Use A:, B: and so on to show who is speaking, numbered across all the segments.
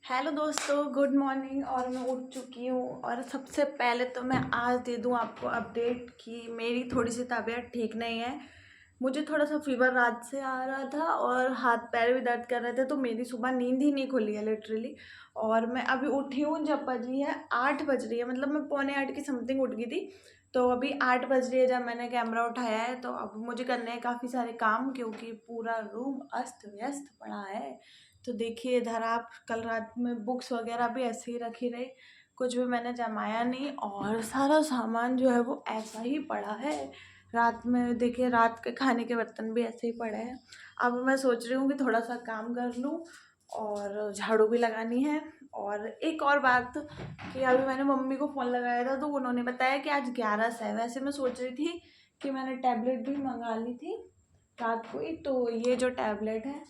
A: Hello दोस्तों, good morning. और मैं उठ चुकी हूँ और सबसे पहले तो मैं आज दे दूँ आपको अपडेट कि मेरी थोड़ी सी तबीयत ठीक नहीं है। मुझे थोड़ा सा फीवर रात से आ रहा था और हाथ पैर भी दर्द कर रहे थे, तो मेरी सुबह नींद ही नहीं खुली है लिटरली। और मैं अभी उठी हूँ, जब बजी है 8 बज रही है, मतलब मैं 7:45 की समथिंग उठ गई थी। तो अभी 8 बज रही है जब मैंने कैमरा उठाया है। तो अब मुझे करने हैं काफ़ी सारे काम, क्योंकि पूरा रूम अस्त व्यस्त पड़ा है। तो देखिए इधर आप, कल रात में बुक्स वगैरह भी ऐसे ही रखी रही, कुछ भी मैंने जमाया नहीं, और सारा सामान जो है वो ऐसा ही पड़ा है। रात में देखिए, रात के खाने के बर्तन भी ऐसे ही पड़े हैं। अब मैं सोच रही हूँ कि थोड़ा सा काम कर लूँ और झाड़ू भी लगानी है। और एक और बात, कि अभी मैंने मम्मी को फ़ोन लगाया था तो उन्होंने बताया कि आज 11 है। वैसे मैं सोच रही थी कि मैंने टैबलेट भी मंगा ली थी रात को ही। तो ये जो टैबलेट है,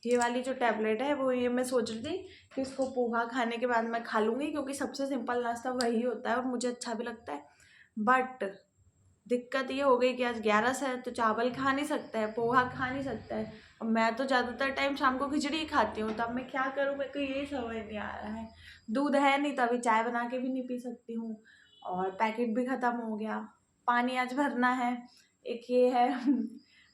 A: ये वाली जो टैबलेट है वो, ये मैं सोच रही थी कि इसको पोहा खाने के बाद मैं खा लूँगी, क्योंकि सबसे सिंपल नाश्ता वही होता है और मुझे अच्छा भी लगता है। बट दिक्कत ये हो गई कि आज 11 है तो चावल खा नहीं सकता है, पोहा खा नहीं सकता है। अब मैं तो ज़्यादातर टाइम शाम को खिचड़ी ही खाती हूँ, तो अब मैं क्या करूँ, मेरे को यही समझ नहीं आ रहा है। दूध है नहीं तो अभी चाय बना के भी नहीं पी सकती हूँ, और पैकेट भी ख़त्म हो गया। पानी आज भरना है, एक ये है।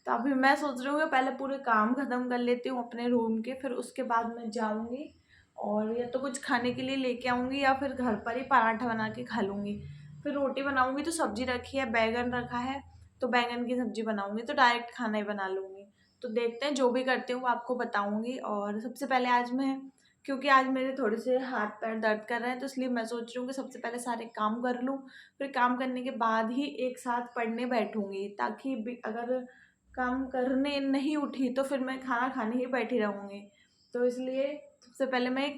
A: तो अभी मैं सोच रही हूँ कि पहले पूरे काम ख़त्म कर लेती हूँ अपने रूम के, फिर उसके बाद मैं जाऊँगी और या तो कुछ खाने के लिए लेके आऊँगी, या फिर घर पर ही पराठा बना के खा लूँगी। फिर रोटी बनाऊँगी, तो सब्ज़ी रखी है, बैंगन रखा है, तो बैंगन की सब्ज़ी बनाऊँगी, तो डायरेक्ट खाना ही बना लूँगी। तो देखते हैं, जो भी करती हूँ वो आपको बताऊँगी। और सबसे पहले आज मैं, क्योंकि आज मेरे थोड़े से हाथ पैर दर्द कर रहे हैं, तो इसलिए मैं सोच रही हूँ कि सबसे पहले सारे काम कर लूँ, फिर काम करने के बाद ही एक साथ पढ़ने बैठूँगी, ताकि अगर काम करने नहीं उठी तो फिर मैं खाना खाने ही बैठी रहूँगी। तो इसलिए सबसे पहले मैं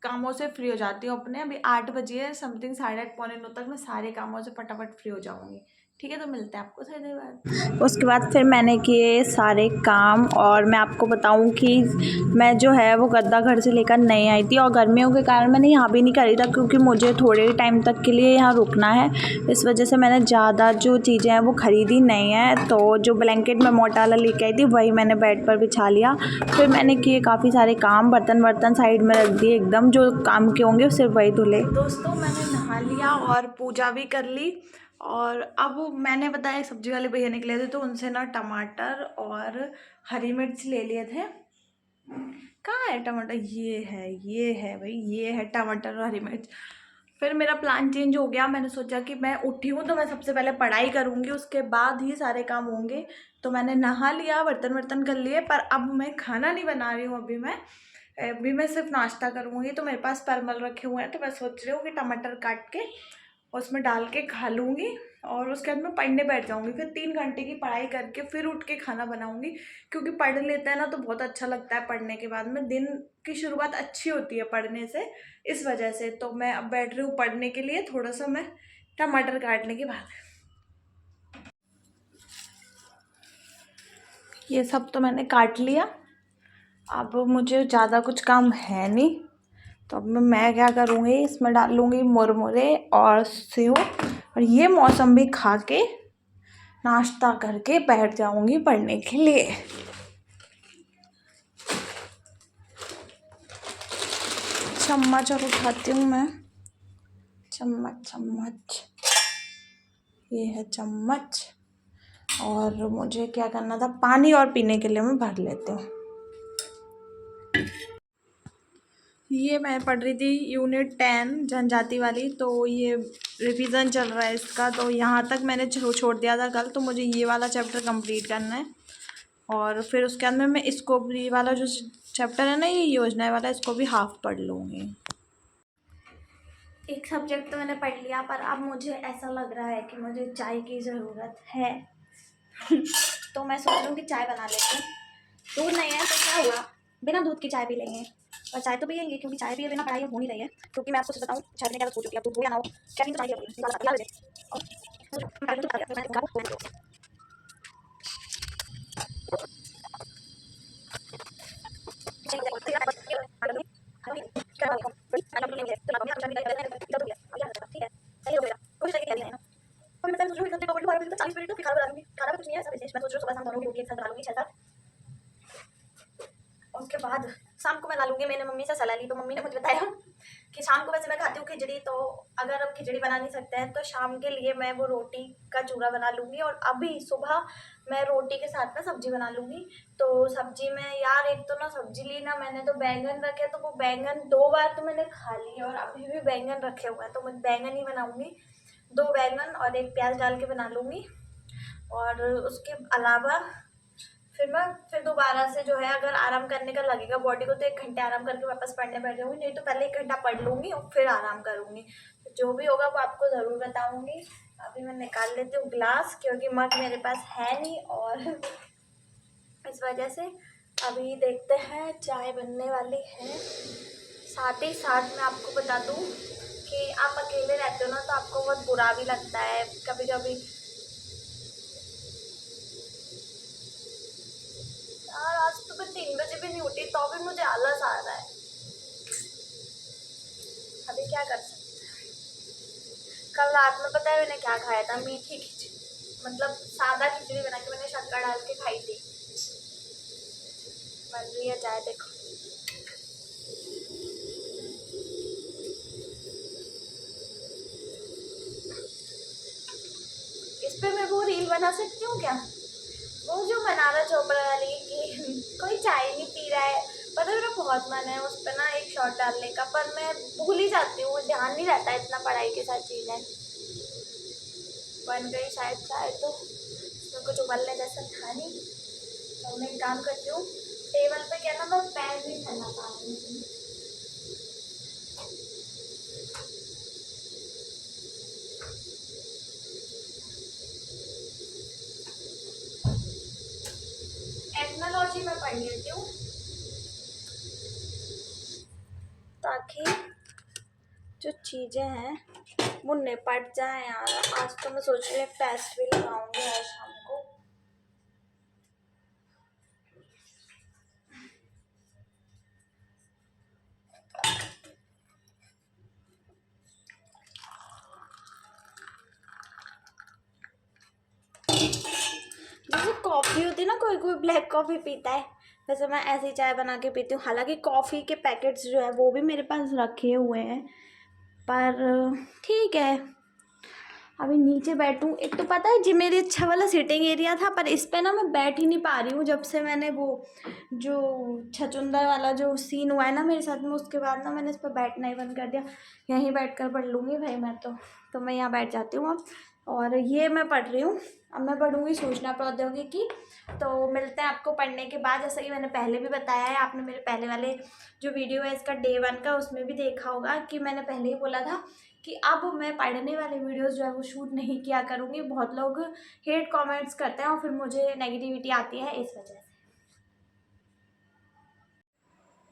A: कामों से फ्री हो जाती हूँ अपने। अभी 8 बजे है समथिंग, 8:30 पौने 9 तक मैं सारे कामों से फटाफट फ्री हो जाऊँगी। ठीक है, तो मिलते हैं आपको थोड़ी देर बाद। उसके बाद फिर मैंने किए सारे काम, और मैं आपको बताऊं कि मैं जो है वो गद्दा घर से लेकर नहीं आई थी, और गर्मियों के कारण मैंने यहाँ भी नहीं खरीदा, क्योंकि मुझे थोड़े ही टाइम तक के लिए यहाँ रुकना है। इस वजह से मैंने ज़्यादा जो चीज़ें हैं वो ख़रीदी नहीं है। तो जो ब्लैंकेट मैं मोटा वाला लेके आई थी वही मैंने बेड पर बिछा लिया। फिर मैंने किए काफ़ी सारे काम, बर्तन वर्तन साइड में रख दिए, एकदम जो काम के होंगे सिर्फ वही धुले। दोस्तों, मैंने नहा लिया और पूजा भी कर ली। और अब मैंने बताया, सब्जी वाले भैया निकले थे तो उनसे ना टमाटर और हरी मिर्च ले लिए थे। कहाँ है टमाटर? ये है भाई, ये है टमाटर और हरी मिर्च। फिर मेरा प्लान चेंज हो गया। मैंने सोचा कि मैं उठी हूँ तो मैं सबसे पहले पढ़ाई करूँगी, उसके बाद ही सारे काम होंगे। तो मैंने नहा लिया, बर्तन वर्तन कर लिए, पर अब मैं खाना नहीं बना रही हूँ। अभी मैं सिर्फ नाश्ता करूँगी। तो मेरे पास परमल रखे हुए हैं, तो मैं सोच रही हूँ कि टमाटर काट के उसमें डाल के खा लूँगी, और उसके बाद मैं पढ़ने बैठ जाऊँगी। फिर 3 घंटे की पढ़ाई करके फिर उठ के खाना बनाऊँगी, क्योंकि पढ़ लेते हैं ना तो बहुत अच्छा लगता है। पढ़ने के बाद में दिन की शुरुआत अच्छी होती है पढ़ने से, इस वजह से। तो मैं अब बैठ रही हूँ पढ़ने के लिए, थोड़ा सा मैं टमाटर काटने के बाद। ये सब तो मैंने काट लिया, अब मुझे ज़्यादा कुछ काम है नहीं। तो अब मैं क्या करूँगी, इसमें डाल लूँगी मुरमुरे और सेव, और ये मौसम्बी खा के नाश्ता करके बैठ जाऊँगी पढ़ने के लिए। चम्मच और उठाती हूँ मैं, चम्मच, ये है चम्मच। और मुझे क्या करना था, पानी और पीने के लिए मैं भर लेती हूँ। ये मैं पढ़ रही थी यूनिट 10 जनजाति वाली, तो ये रिवीजन चल रहा है इसका। तो यहाँ तक मैंने छोड़ दिया था कल, तो मुझे ये वाला चैप्टर कंप्लीट करना है। और फिर उसके अंदर मैं इसको भी, वाला जो चैप्टर है ना ये योजना वाला, इसको भी हाफ पढ़ लूँगी। एक सब्जेक्ट तो मैंने पढ़ लिया, पर अब मुझे ऐसा लग रहा है कि मुझे चाय की ज़रूरत है। तो मैं सोच रही हूँ कि चाय बना लेते हैं। दूध नहीं है तो क्या हुआ, बिना दूध की चाय पी लेंगे। और चाय तो पियेंगे, क्योंकि चाय पिए बिना पढ़ाई हो नहीं रही है। क्योंकि मैं आपको सच बताऊँ, चाय पीने क्या सोच चुकी है, अब दूध हो या ना हो, चाय पीने तो चाय उसके बाद शाम को मैं ला लूँगी। मैंने मम्मी से सलाह ली तो मम्मी ने मुझे बताया कि शाम को वैसे मैं खाती हूँ खिचड़ी, तो अगर अब खिचड़ी बना नहीं सकते हैं तो शाम के लिए मैं वो रोटी का चूरा बना लूँगी और अभी सुबह मैं रोटी के साथ में सब्जी बना लूँगी। तो सब्जी में यार एक तो ना सब्जी ली ना मैंने, तो बैंगन रखे, तो वो बैंगन 2 बार तो मैंने खा ली और अभी भी बैंगन रखे हुए हैं, तो मैं बैंगन ही बनाऊँगी। 2 बैंगन और 1 प्याज डाल के बना लूँगी। और उसके अलावा फिर दोबारा से जो है अगर आराम करने का लगेगा बॉडी को तो 1 घंटे आराम करके वापस पढ़ने बैठ जाऊँगी, नहीं तो पहले 1 घंटा पढ़ लूँगी और फिर आराम करूँगी। तो जो भी होगा वो आपको ज़रूर बताऊँगी। अभी मैं निकाल लेती हूँ ग्लास, क्योंकि मग मेरे पास है नहीं और इस वजह से अभी देखते हैं चाय बनने वाली है। साथ ही साथ मैं आपको बता दूँ कि आप अकेले रहते हो ना तो आपको बहुत बुरा भी लगता है कभी कभी। यार आज तो मैं 3 बजे भी नहीं उठी तो भी मुझे आलस आ रहा है। अभी क्या कर सकते हैं। कल रात में पता है मैंने क्या खाया था, मीठी खिचड़ी, मतलब सादा खिचड़ी बना के मैंने शक्कर डाल के खाई थी। बन रही है चाय, देखो। इस पे मैं वो रील बना सकती हूँ क्या, वो जो बनारस चोपड़ा वाली कि कोई चाय नहीं पी रहा है। पता है मेरा बहुत मन है उस पर ना एक शॉट डालने का, पर मैं भूल ही जाती हूँ, ध्यान नहीं रहता इतना पढ़ाई के साथ चीज़ें। बन गई शायद चाय, तो इसमें कुछ उबलने जैसा था नहीं, तो मैं एक काम करती हूँ, टेबल पे क्या ना मैं पैर भी फैला पा रही हूँ। एथनोलॉजी में पढ़ लेती हूँ ताकि जो चीज़ें हैं वो निपट जाए यार। आज तो मैं सोच रही हूँ टेस्ट भी लगाऊंगी आज शाम को। जैसे कॉफ़ी होती है ना, कोई कोई ब्लैक कॉफ़ी पीता है, वैसे मैं ऐसी चाय बना के पीती हूँ। हालांकि कॉफ़ी के पैकेट्स जो है वो भी मेरे पास रखे हुए हैं, पर ठीक है अभी नीचे बैठूं। एक तो पता है जी मेरी अच्छा वाला सिटिंग एरिया था, पर इस पे ना मैं बैठ ही नहीं पा रही हूँ जब से मैंने वो जो छचुंदर वाला जो सीन हुआ है ना मेरे साथ में, उसके बाद ना मैंने इस पर बैठना ही बंद कर दिया। यहीं बैठ कर पढ़ लूँगी भाई मैं तो मैं यहाँ बैठ जाती हूँ अब। और ये मैं पढ़ रही हूँ, अब मैं पढ़ूँगी सूचना प्रौद्योगिकी। तो मिलते हैं आपको पढ़ने के बाद। जैसा कि मैंने पहले भी बताया है, आपने मेरे पहले वाले जो वीडियो है इसका डे 1 का, उसमें भी देखा होगा कि मैंने पहले ही बोला था कि अब मैं पढ़ने वाले वीडियोस जो है वो शूट नहीं किया करूँगी। बहुत लोग हेट कमेंट्स करते हैं और फिर मुझे नेगेटिविटी आती है इस वजह से।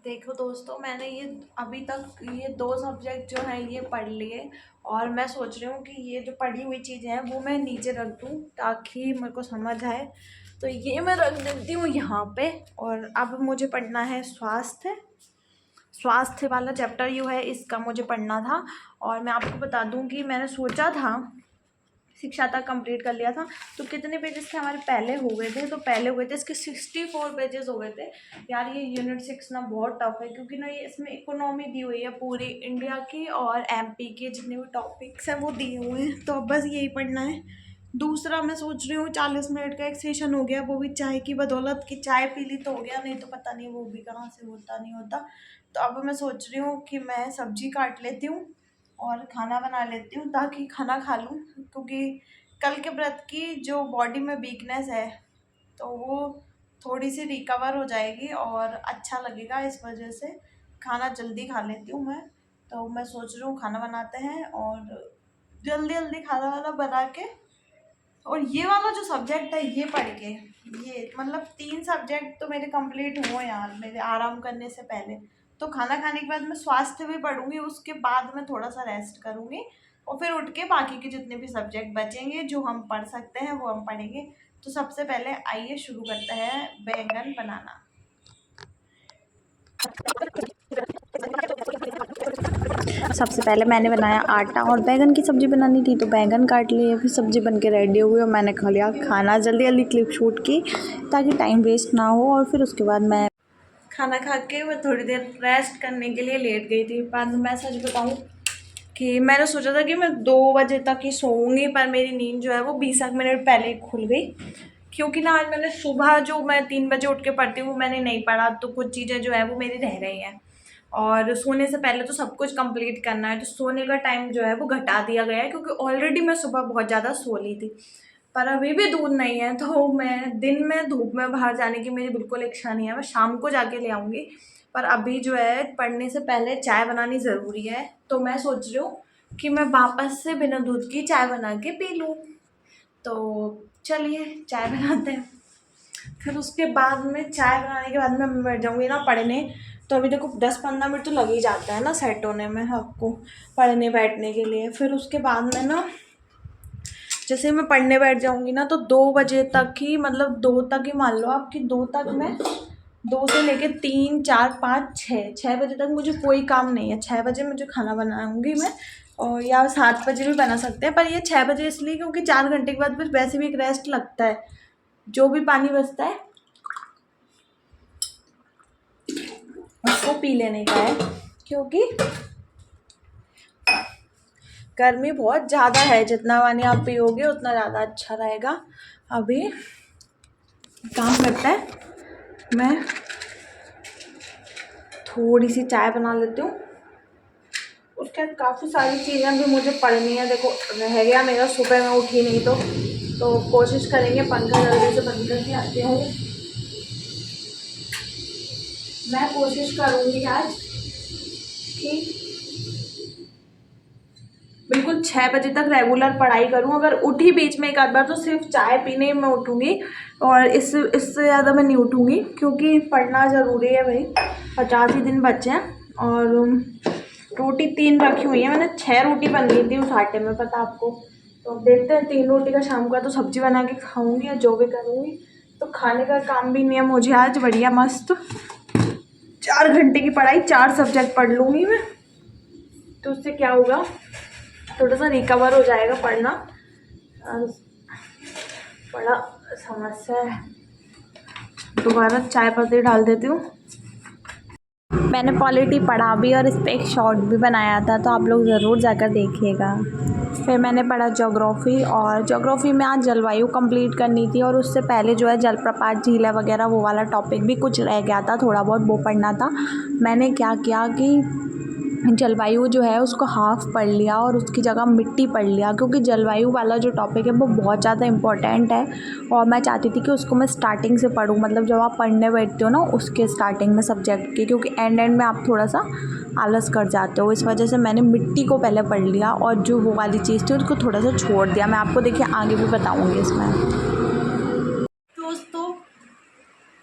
A: देखो दोस्तों, मैंने ये अभी तक ये 2 सब्जेक्ट जो हैं ये पढ़ लिए और मैं सोच रही हूँ कि ये जो पढ़ी हुई चीज़ें हैं वो मैं नीचे रख दूँ ताकि मेरे को समझ आए। तो ये मैं रख देती हूँ यहाँ पे। और अब मुझे पढ़ना है स्वास्थ्य वाला चैप्टर यू है, इसका मुझे पढ़ना था। और मैं आपको बता दूं कि मैंने सोचा था शिक्षा तक कंप्लीट कर लिया था, तो कितने पेजेस थे हमारे पहले हो गए थे, तो पहले हुए थे इसके 64 पेजेस हो गए थे। यार ये यूनिट 6 ना बहुत टफ है, क्योंकि ना ये इसमें इकोनॉमी दी हुई है पूरी इंडिया की और एमपी के जितने भी टॉपिक्स हैं वो दिए हुए हैं, तो अब बस यही पढ़ना है। दूसरा मैं सोच रही हूँ 40 मिनट का एक सेशन हो गया, वो भी चाय की बदौलत की चाय पी ली तो हो गया, नहीं तो पता नहीं वो भी कहाँ से होता नहीं होता। तो अब मैं सोच रही हूँ कि मैं सब्जी काट लेती हूँ और खाना बना लेती हूँ ताकि खाना खा लूँ, क्योंकि कल के व्रत की जो बॉडी में वीकनेस है तो वो थोड़ी सी रिकवर हो जाएगी और अच्छा लगेगा, इस वजह से खाना जल्दी खा लेती हूँ मैं। तो मैं सोच रही हूँ खाना बनाते हैं और जल्दी जल्दी खाना वाना बना के, और ये वाला जो सब्जेक्ट है ये पढ़ के, ये मतलब 3 सब्जेक्ट तो मेरे कंप्लीट हुए यार मेरे आराम करने से पहले। तो खाना खाने के बाद मैं स्वास्थ्य भी पढ़ूंगी, उसके बाद मैं थोड़ा सा रेस्ट करूंगी और फिर उठ के बाकी के जितने भी सब्जेक्ट बचेंगे जो हम पढ़ सकते हैं वो हम पढ़ेंगे। तो सबसे पहले आइए शुरू करते हैं बैंगन बनाना। सबसे पहले मैंने बनाया आटा और बैंगन की सब्ज़ी बनानी थी, तो बैंगन काट लिए, फिर सब्ज़ी बन के रेडी हो गई और मैंने खा लिया खाना। जल्दी जल्दी क्लिप शूट की ताकि टाइम वेस्ट ना हो, और फिर उसके बाद मैं खाना खा के मैं थोड़ी देर रेस्ट करने के लिए लेट गई थी, पर मैं सच बताऊं कि मैंने सोचा था कि मैं 2 बजे तक ही सोऊंगी, पर मेरी नींद जो है वो 20 मिनट पहले ही खुल गई। क्योंकि ना आज मैंने सुबह जो मैं 3 बजे उठ के पढ़ती हूँ वो मैंने नहीं पढ़ा, तो कुछ चीज़ें जो है वो मेरी रह गई हैं। और सोने से पहले तो सब कुछ कंप्लीट करना है, तो सोने का टाइम जो है वो घटा दिया गया है, क्योंकि ऑलरेडी मैं सुबह बहुत ज़्यादा सो ली थी। पर अभी भी दूध नहीं है, तो मैं दिन में धूप में बाहर जाने की मेरी बिल्कुल इच्छा नहीं है, मैं शाम को जाके ले आऊँगी। पर अभी जो है पढ़ने से पहले चाय बनानी ज़रूरी है, तो मैं सोच रही हूँ कि मैं वापस से बिना दूध की चाय बना के पी लूँ। तो चलिए चाय बनाते हैं। फिर उसके बाद में चाय बनाने के बाद में मैं बैठ जाऊँगी ना पढ़ने। तो अभी देखो 10-15 मिनट तो लग ही जाता है ना सेट होने में आपको, पढ़ने बैठने के लिए। फिर उसके बाद में ना जैसे मैं पढ़ने बैठ जाऊँगी ना, तो 2 बजे तक ही, मतलब 2 तक ही मान लो आप कि 2 तक मैं, 2 से लेके 3, 4, 5, 6 बजे तक मुझे कोई काम नहीं है। 6 बजे मुझे खाना बनाऊँगी मैं, और या 7 बजे भी बना सकते हैं, पर ये 6 बजे इसलिए क्योंकि 4 घंटे के बाद फिर वैसे भी एक रेस्ट लगता है। जो भी पानी बचता है उसको पी लेने का है, क्योंकि गर्मी बहुत ज़्यादा है। जितना पानी आप पियोगे उतना ज़्यादा अच्छा रहेगा। अभी काम करता है, मैं थोड़ी सी चाय बना लेती हूँ। उसके बाद काफ़ी सारी चीज़ें भी मुझे पढ़नी है। देखो रह गया मेरा, सुबह मैं उठी नहीं तो कोशिश करेंगे पंखा जल्दी से बंद करके आते हैं। मैं कोशिश करूँगी आज कि बिल्कुल 6 बजे तक रेगुलर पढ़ाई करूँ। अगर उठी बीच में एक आध बार तो सिर्फ चाय पीने में उठूँगी, और इससे ज़्यादा मैं नहीं उठूँगी, क्योंकि पढ़ना ज़रूरी है भाई। 50 ही दिन बचे हैं। और रोटी 3 रखी हुई है मैंने, 6 रोटी बन गई थी उस आटे में, पता आपको। तो अब देखते हैं 3 रोटी का शाम का तो सब्जी बना के खाऊँगी या जो भी करूँगी। तो खाने का काम भी नहीं है मुझे आज, बढ़िया मस्त 4 घंटे की पढ़ाई, 4 सब्जेक्ट पढ़ लूँगी मैं। तो उससे क्या होगा, थोड़ा सा रिकवर हो जाएगा पढ़ना। बड़ा समस्या है। दोबारा चाय पत्ती डाल देती हूँ। मैंने पॉलिटी पढ़ा भी और इस पर एक शॉर्ट भी बनाया था, तो आप लोग ज़रूर जाकर देखिएगा। फिर मैंने पढ़ा ज्योग्राफ़ी, और ज्योग्राफ़ी में आज जलवायु कंप्लीट करनी थी, और उससे पहले जो है जलप्रपात झीलें वगैरह वो वाला टॉपिक भी कुछ रह गया था, थोड़ा बहुत वो पढ़ना था। मैंने क्या किया कि जलवायु जो है उसको हाफ़ पढ़ लिया और उसकी जगह मिट्टी पढ़ लिया, क्योंकि जलवायु वाला जो टॉपिक है वो बहुत ज़्यादा इम्पोर्टेंट है। और मैं चाहती थी कि उसको मैं स्टार्टिंग से पढूँ, मतलब जब आप पढ़ने बैठते हो ना उसके स्टार्टिंग में सब्जेक्ट के, क्योंकि एंड में आप थोड़ा सा आलस कर जाते हो। इस वजह से मैंने मिट्टी को पहले पढ़ लिया, और जो वो वाली चीज़ थी उसको थोड़ा सा छोड़ दिया। मैं आपको देखिए आगे भी बताऊँगी इसमें। दोस्तों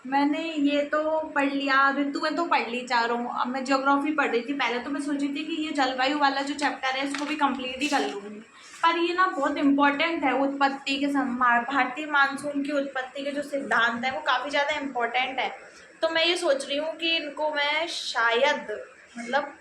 A: मैंने ये तो पढ़ लिया, ऋतुएं तो पढ़ ली चारों। अब मैं ज्योग्राफी पढ़ रही थी। पहले तो मैं सोची थी कि ये जलवायु वाला जो चैप्टर है इसको भी कंप्लीट ही कर लूँगी, पर ये ना बहुत इम्पोर्टेंट है। उत्पत्ति के भारतीय मानसून की उत्पत्ति के जो सिद्धांत है वो काफ़ी ज़्यादा इम्पोर्टेंट है। तो मैं ये सोच रही हूँ कि इनको मैं शायद, मतलब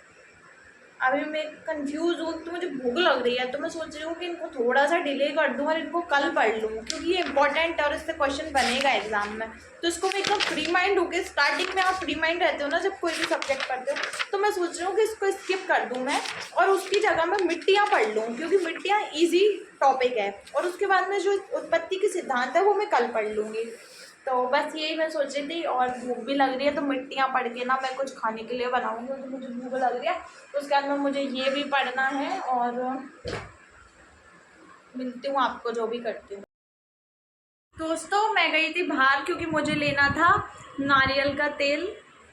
A: अभी मैं कंफ्यूज हूँ, तो मुझे भूख लग रही है, तो मैं सोच रही हूँ कि इनको थोड़ा सा डिले कर दूँ और इनको कल पढ़ लूँ, क्योंकि ये इंपॉर्टेंट है और इससे क्वेश्चन बनेगा एग्जाम में। तो इसको मैं एकदम फ्री माइंड होकर, स्टार्टिंग में आप फ्री माइंड रहते हो ना जब कोई भी सब्जेक्ट पढ़ते हो, तो मैं सोच रही हूँ कि इसको स्किप कर दूँ मैं, और उसकी जगह मैं मिट्टियाँ पढ़ लूँ, क्योंकि मिट्टियाँ ईजी टॉपिक है। और उसके बाद में जो उत्पत्ति के सिद्धांत है वो मैं कल पढ़ लूँगी। तो बस यही मैं सोच रही थी, और भूख भी लग रही है, तो मिट्टियाँ पढ़ के ना मैं कुछ खाने के लिए बनाऊँगी, क्योंकि मुझे भूख लग रही है। तो उसके बाद में मुझे ये भी पढ़ना है, और मिलती हूँ आपको जो भी करती हूँ। दोस्तों मैं गई थी बाहर, क्योंकि मुझे लेना था नारियल का तेल।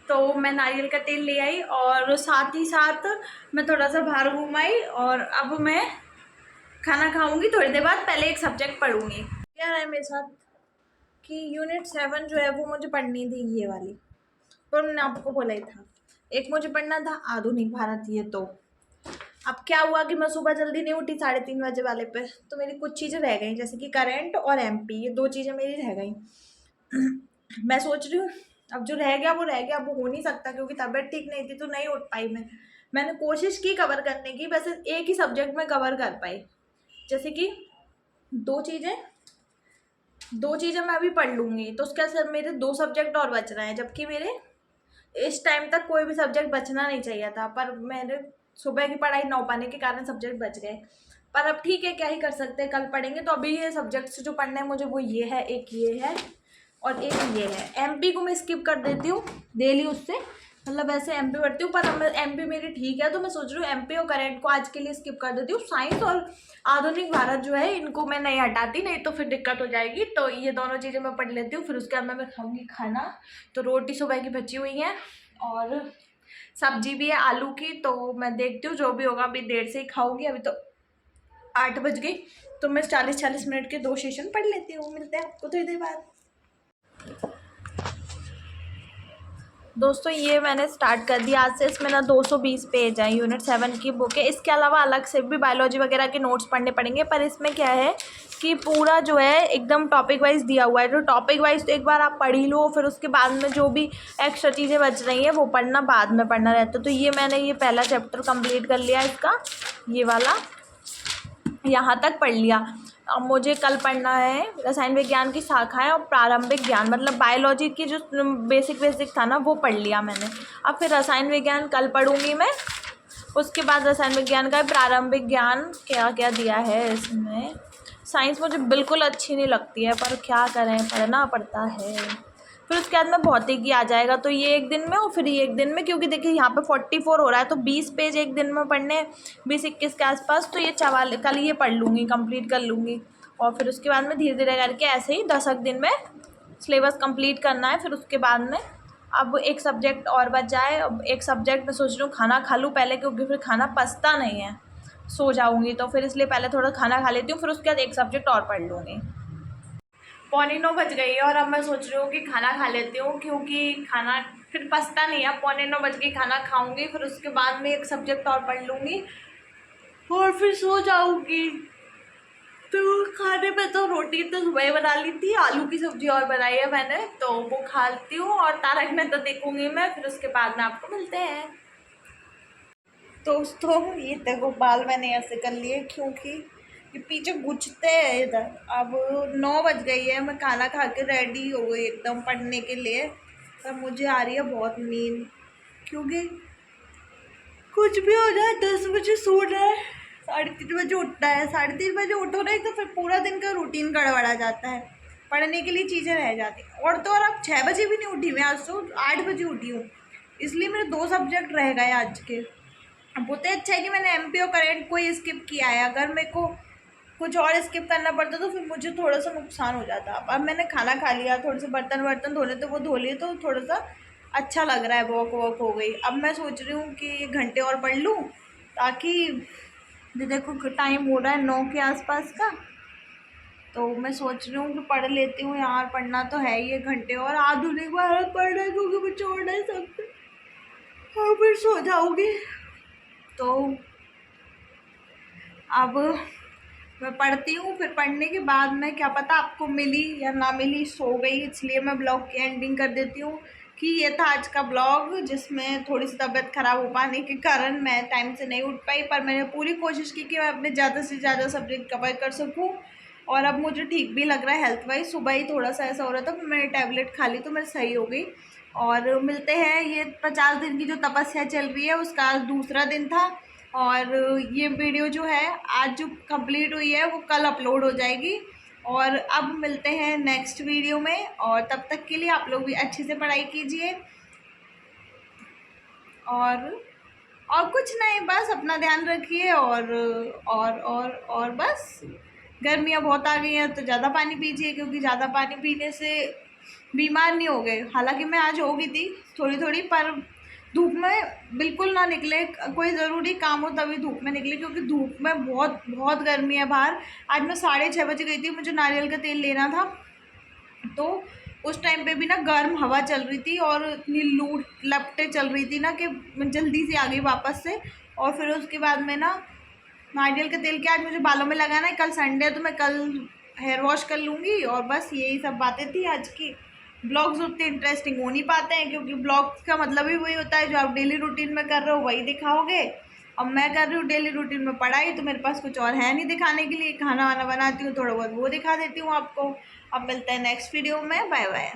A: तो मैं नारियल का तेल ले आई, और साथ ही साथ मैं थोड़ा सा बाहर घूम आई, और अब मैं खाना खाऊंगी थोड़ी देर बाद। पहले एक सब्जेक्ट पढ़ूंगी। क्या है मेरे साथ कि यूनिट 7 जो है वो मुझे पढ़नी थी, ये वाली, पर मैंने आपको बोला ही था। एक मुझे पढ़ना था आधुनिक भारत, ये तो अब क्या हुआ कि मैं सुबह जल्दी नहीं उठी 3:30 बजे वाले पे, तो मेरी कुछ चीज़ें रह गई, जैसे कि करंट और एमपी, ये 2 चीज़ें मेरी रह गई। मैं सोच रही हूँ अब जो रह गया वो रह गया, अब वो हो नहीं सकता, क्योंकि तबीयत ठीक नहीं थी तो नहीं उठ पाई मैंने कोशिश की कवर करने की, वैसे एक ही सब्जेक्ट में कवर कर पाई। जैसे कि दो चीज़ें दो चीज़ें मैं अभी पढ़ लूँगी, तो उसके बाद मेरे 2 सब्जेक्ट और बच रहे हैं, जबकि मेरे इस टाइम तक कोई भी सब्जेक्ट बचना नहीं चाहिए था, पर मैंने सुबह की पढ़ाई ना हो पाने के कारण सब्जेक्ट बच गए। पर अब ठीक है, क्या ही कर सकते हैं, कल पढ़ेंगे। तो अभी ये सब्जेक्ट्स जो पढ़ने हैं मुझे वो ये है, एक ये है और एक ये है। एमपी को मैं स्किप कर देती हूँ डेली, उससे मतलब ऐसे एमपी पढ़ती हूँ, पर एमपी मेरी ठीक है, तो मैं सोच रही हूँ एमपी और करंट को आज के लिए स्किप कर देती हूँ। साइंस और आधुनिक भारत जो है इनको मैं नहीं हटाती, नहीं तो फिर दिक्कत हो जाएगी। तो ये दोनों चीज़ें मैं पढ़ लेती हूँ, फिर उसके बाद मैं खाऊंगी खाना। तो रोटी सुबह की बची हुई है और सब्जी भी है आलू की, तो मैं देखती हूँ जो भी होगा, अभी देर से ही खाऊंगी। अभी तो 8 बज गई, तो मैं 40-40 मिनट के 2 सेशन पढ़ लेती हूँ। मिलते हैं आपको थोड़ी देर बाद। दोस्तों ये मैंने स्टार्ट कर दिया आज से। इसमें ना 220 पेज हैं, यूनिट 7 की बुक है। इसके अलावा अलग से भी बायोलॉजी वगैरह के नोट्स पढ़ने पड़ेंगे, पर इसमें क्या है कि पूरा जो है एकदम टॉपिक वाइज दिया हुआ है। तो टॉपिक वाइज तो एक बार आप पढ़ ही लो, फिर उसके बाद में जो भी एक्स्ट्रा चीज़ें बच रही हैं वो पढ़ना बाद में पढ़ना रहता है। तो ये मैंने ये पहला चैप्टर कंप्लीट कर लिया इसका, ये वाला यहाँ तक पढ़ लिया। अब मुझे कल पढ़ना है रसायन विज्ञान की शाखाएं और प्रारंभिक ज्ञान, मतलब बायोलॉजी की जो बेसिक था ना वो पढ़ लिया मैंने। अब फिर रसायन विज्ञान कल पढ़ूंगी मैं। उसके बाद रसायन विज्ञान का प्रारंभिक ज्ञान क्या क्या दिया है इसमें। साइंस मुझे बिल्कुल अच्छी नहीं लगती है, पर क्या करें, पढ़ना पड़ता है। फिर उसके बाद में भौतिकी आ जाएगा, तो ये एक दिन में और फिर ये एक दिन में, क्योंकि देखिए यहाँ पे 44 हो रहा है, तो 20 पेज एक दिन में पढ़ने, 20-21 के आसपास। तो ये कल ये पढ़ लूँगी, कंप्लीट कर लूँगी। और फिर उसके बाद में धीरे धीरे करके ऐसे ही 10 दिन में सिलेबस कंप्लीट करना है। फिर उसके बाद में अब एक सब्जेक्ट और बच जाए। अब एक सब्जेक्ट में सोच रही हूँ खाना खा लूँ पहले, क्योंकि फिर खाना पचता नहीं है, सो जाऊँगी। तो फिर इसलिए पहले थोड़ा खाना खा लेती हूँ, फिर उसके बाद एक सब्जेक्ट और पढ़ लूँगी। 8:45 बज गई है और अब मैं सोच रही हूँ कि खाना खा लेती हूँ, क्योंकि खाना फिर पचता नहीं है। 8:45 बज गई, खाना खाऊंगी, फिर उसके बाद में एक सब्जेक्ट और पढ़ लूँगी और फिर सो जाऊँगी। तो खाने पे तो रोटी तो सुबह बना ली थी, आलू की सब्जी और बनाई है मैंने, तो वो खाती हूँ। और तारक मेहता देखूँगी मैं, फिर उसके बाद में आपको मिलते हैं। दोस्तों ये देखो बाल मैंने ऐसे कर लिए, क्योंकि ये पीछे गुछते हैं इधर। अब 9 बज गई है, मैं खाना खा के रेडी हो गई एकदम पढ़ने के लिए। पर मुझे आ रही है बहुत नींद, क्योंकि कुछ भी हो जाए 10 बजे सोना है, 3:30 बजे उठना है। 3:30 बजे उठो नहीं तो फिर पूरा दिन का रूटीन गड़बड़ा जाता है, पढ़ने के लिए चीज़ें रह जाती हैं। और तो और अब 6 बजे भी नहीं उठी मैं, आज तो 8 बजे उठी हूँ, इसलिए मेरे 2 सब्जेक्ट रह गए आज के। बहुत ही अच्छा है कि मैंने एमपी और करंट को ही स्किप किया है। अगर मेरे को कुछ और स्किप करना पड़ता तो फिर मुझे थोड़ा सा नुकसान हो जाता। अब मैंने खाना खा लिया, थोड़े से बर्तन धोने तो वो धो लिए, तो थोड़ा सा अच्छा लग रहा है, वॉक हो गई। अब मैं सोच रही हूँ कि घंटे और पढ़ लूँ, ताकि देखो टाइम हो रहा है 9 के आसपास का, तो मैं सोच रही हूँ कि पढ़ लेती हूँ यार। पढ़ना तो है ये घंटे और, आधुनिक भारत पढ़ना है क्योंकि मैं छोड़ नहीं सकती। हाँ फिर सो जाऊँगी। तो अब मैं पढ़ती हूँ, फिर पढ़ने के बाद में क्या पता आपको मिली या ना मिली, सो गई, इसलिए मैं ब्लॉग की एंडिंग कर देती हूँ कि ये था आज का ब्लॉग, जिसमें थोड़ी सी तबीयत ख़राब हो पाने के कारण मैं टाइम से नहीं उठ पाई। पर मैंने पूरी कोशिश की कि मैं अपने ज़्यादा से ज़्यादा सब्जेक्ट कवर कर सकूँ। और अब मुझे ठीक भी लग रहा है हेल्थ वाइज। सुबह ही थोड़ा सा ऐसा हो रहा था, फिर मैंने टैबलेट खा ली तो मैं सही हो गई। और मिलते हैं, ये 50 दिन की जो तपस्या चल रही है उसका आज दूसरा दिन था। और ये वीडियो जो है आज जो कंप्लीट हुई है वो कल अपलोड हो जाएगी। और अब मिलते हैं नेक्स्ट वीडियो में, और तब तक के लिए आप लोग भी अच्छे से पढ़ाई कीजिए। और कुछ नहीं, बस अपना ध्यान रखिए। और बस गर्मियाँ बहुत आ गई हैं तो ज़्यादा पानी पीजिए, क्योंकि ज़्यादा पानी पीने से बीमार नहीं हो गए। हालांकि मैं आज हो गई थी थोड़ी थोड़ी, पर धूप में बिल्कुल ना निकले, कोई ज़रूरी काम हो तभी धूप में निकले, क्योंकि धूप में बहुत बहुत गर्मी है बाहर। आज मैं 6:30 बजे गई थी, मुझे नारियल का तेल लेना था, तो उस टाइम पे भी ना गर्म हवा चल रही थी और इतनी लू लपटें चल रही थी ना कि मैं जल्दी से आ गई वापस से। और फिर उसके बाद में ना नारियल का तेल क्या आज मुझे बालों में लगाना है, कल संडे है तो मैं कल हेयर वॉश कर लूँगी। और बस यही सब बातें थी आज की। ब्लॉग्स उतने इंटरेस्टिंग हो नहीं पाते हैं, क्योंकि ब्लॉग्स का मतलब ही वही होता है जो आप डेली रूटीन में कर रहे हो वही दिखाओगे। अब मैं कर रही हूँ डेली रूटीन में पढ़ाई, तो मेरे पास कुछ और है नहीं दिखाने के लिए। खाना वाना बनाती हूँ, थोड़ा बहुत वो दिखा देती हूँ आपको। अब मिलते हैं नेक्स्ट वीडियो में, बाय बाय।